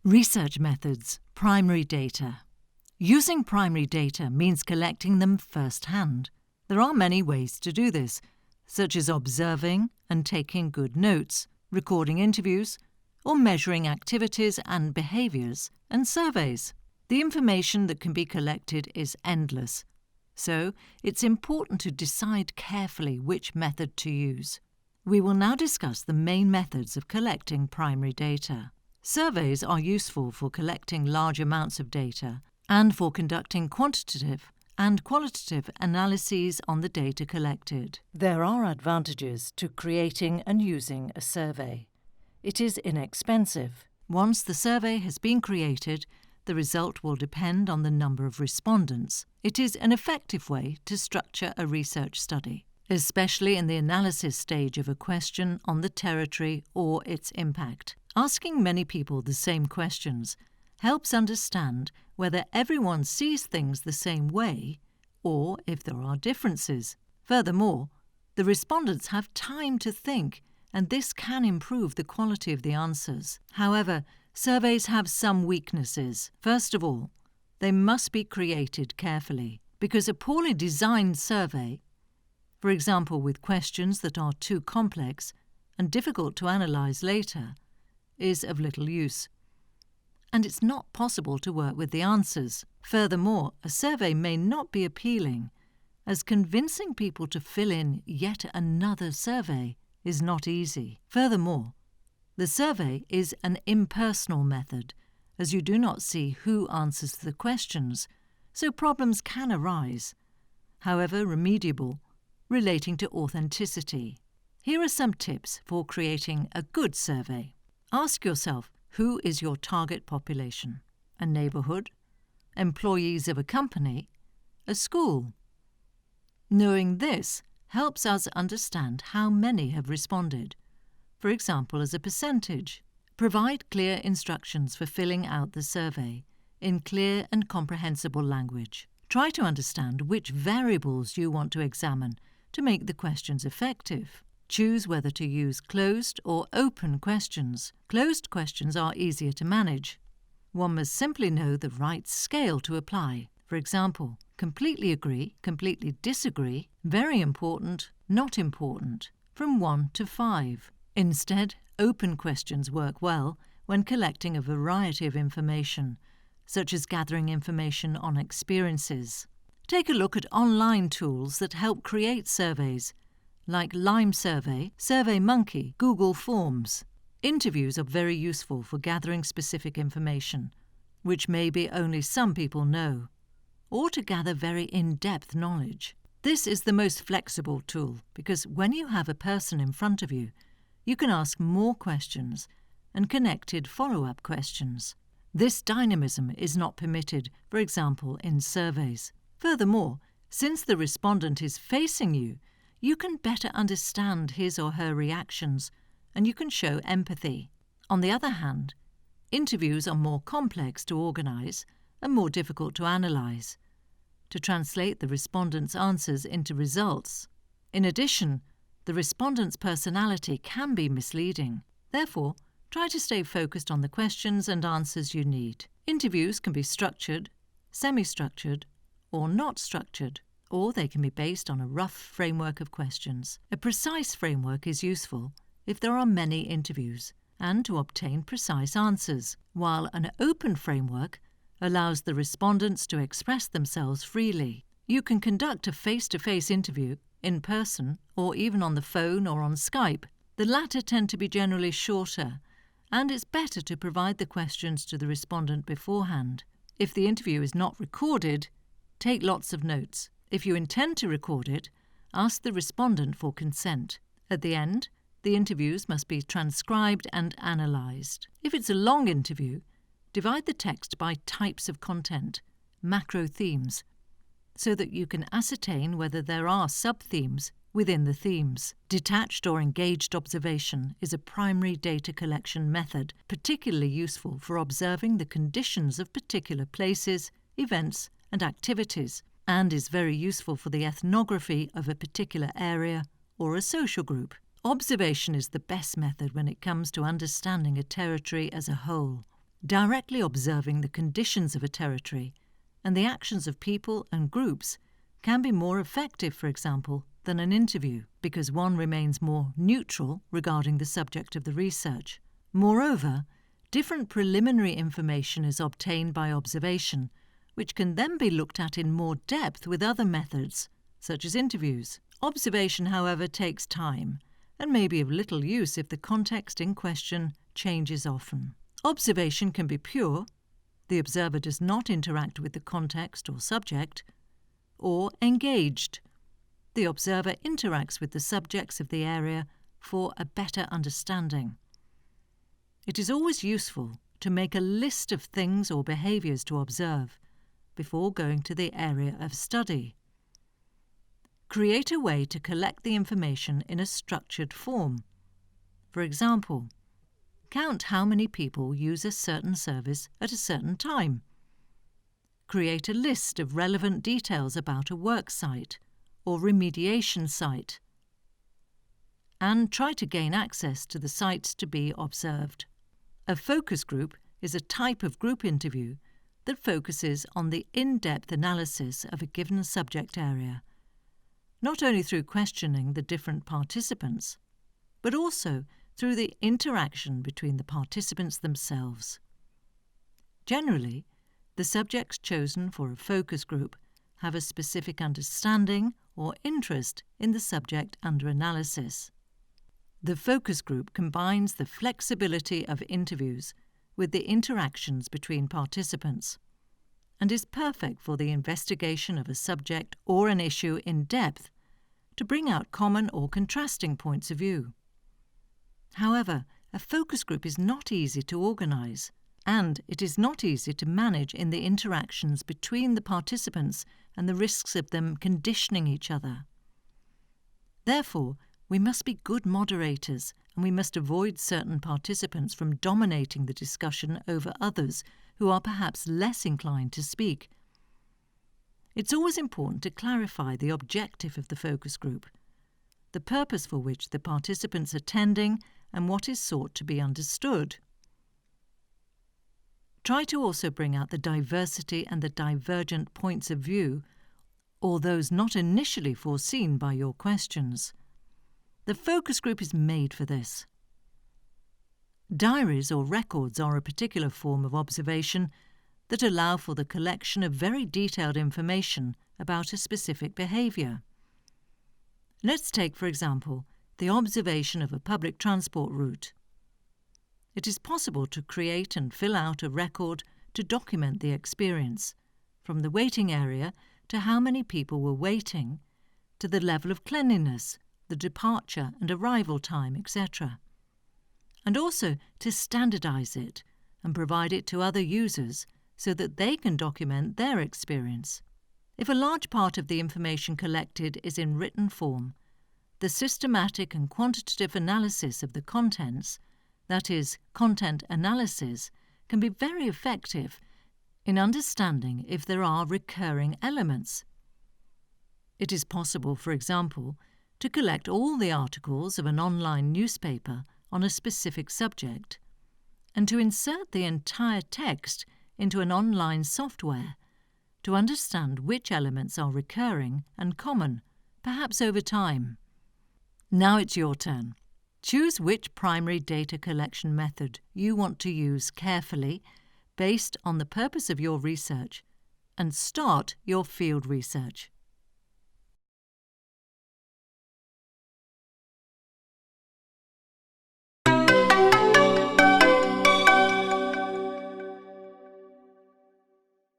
Research methods, primary data. Using primary data means collecting them firsthand. There are many ways to do this, such as observing and taking good notes, recording interviews, or measuring activities and behaviours and surveys. The information that can be collected is endless, so it's important to decide carefully which method to use. We will now discuss the main methods of collecting primary data. Surveys are useful for collecting large amounts of data and for conducting quantitative and qualitative analyses on the data collected. There are advantages to creating and using a survey. It is inexpensive. Once the survey has been created, the result will depend on the number of respondents. It is an effective way to structure a research study, especially in the analysis stage of a question on the territory or its impact. Asking many people the same questions helps understand whether everyone sees things the same way or if there are differences. Furthermore, the respondents have time to think, and this can improve the quality of the answers. However, surveys have some weaknesses. First of all, they must be created carefully, because a poorly designed survey, for example with questions that are too complex and difficult to analyse later, is of little use, and it's not possible to work with the answers. Furthermore, a survey may not be appealing, as convincing people to fill in yet another survey is not easy. Furthermore, the survey is an impersonal method, as you do not see who answers the questions, so problems can arise, however remediable, relating to authenticity. Here are some tips for creating a good survey. Ask yourself, who is your target population? A neighbourhood? Employees of a company? A school? Knowing this helps us understand how many have responded, for example as a percentage. Provide clear instructions for filling out the survey in clear and comprehensible language. Try to understand which variables you want to examine to make the questions effective. Choose whether to use closed or open questions. Closed questions are easier to manage. One must simply know the right scale to apply. For example, completely agree, completely disagree, very important, not important, from 1 to 5. Instead, open questions work well when collecting a variety of information, such as gathering information on experiences. Take a look at online tools that help create surveys, like Lime Survey, SurveyMonkey, Google Forms. Interviews are very useful for gathering specific information, which maybe only some people know, or to gather very in-depth knowledge. This is the most flexible tool because when you have a person in front of you, you can ask more questions and connected follow-up questions. This dynamism is not permitted, for example, in surveys. Furthermore, since the respondent is facing you, you can better understand his or her reactions and you can show empathy. On the other hand, interviews are more complex to organise and more difficult to analyse, to translate the respondent's answers into results. In addition, the respondent's personality can be misleading. Therefore, try to stay focused on the questions and answers you need. Interviews can be structured, semi-structured, or not structured, or they can be based on a rough framework of questions. A precise framework is useful if there are many interviews and to obtain precise answers, while an open framework allows the respondents to express themselves freely. You can conduct a face-to-face interview in person or even on the phone or on Skype. The latter tend to be generally shorter, and it's better to provide the questions to the respondent beforehand. If the interview is not recorded, take lots of notes. If you intend to record it, ask the respondent for consent. At the end, the interviews must be transcribed and analysed. If it's a long interview, divide the text by types of content, macro themes, so that you can ascertain whether there are sub-themes within the themes. Detached or engaged observation is a primary data collection method, particularly useful for observing the conditions of particular places, events, and activities, and is very useful for the ethnography of a particular area or a social group. Observation is the best method when it comes to understanding a territory as a whole. Directly observing the conditions of a territory and the actions of people and groups can be more effective, for example, than an interview, because one remains more neutral regarding the subject of the research. Moreover, different preliminary information is obtained by observation, which can then be looked at in more depth with other methods, such as interviews. Observation, however, takes time and may be of little use if the context in question changes often. Observation can be pure, the observer does not interact with the context or subject, or engaged, the observer interacts with the subjects of the area for a better understanding. It is always useful to make a list of things or behaviours to observe before going to the area of study. Create a way to collect the information in a structured form. For example, count how many people use a certain service at a certain time. Create a list of relevant details about a work site or remediation site, and try to gain access to the sites to be observed. A focus group is a type of group interview that focuses on the in-depth analysis of a given subject area, not only through questioning the different participants, but also through the interaction between the participants themselves. Generally, the subjects chosen for a focus group have a specific understanding or interest in the subject under analysis. The focus group combines the flexibility of interviews with the interactions between participants and is perfect for the investigation of a subject or an issue in depth to bring out common or contrasting points of view. However, a focus group is not easy to organise, and it is not easy to manage in the interactions between the participants and the risks of them conditioning each other. Therefore, we must be good moderators, and we must avoid certain participants from dominating the discussion over others who are perhaps less inclined to speak. It's always important to clarify the objective of the focus group, the purpose for which the participants are attending, and what is sought to be understood. Try to also bring out the diversity and the divergent points of view, or those not initially foreseen by your questions. The focus group is made for this. Diaries or records are a particular form of observation that allow for the collection of very detailed information about a specific behaviour. Let's take, for example, the observation of a public transport route. It is possible to create and fill out a record to document the experience, from the waiting area to how many people were waiting, to the level of cleanliness, the departure and arrival time, etc. And also to standardise it and provide it to other users so that they can document their experience. If a large part of the information collected is in written form, the systematic and quantitative analysis of the contents, that is, content analysis, can be very effective in understanding if there are recurring elements. It is possible, for example, to collect all the articles of an online newspaper on a specific subject and to insert the entire text into an online software to understand which elements are recurring and common, perhaps over time. Now it's your turn. Choose which primary data collection method you want to use carefully based on the purpose of your research, and start your field research.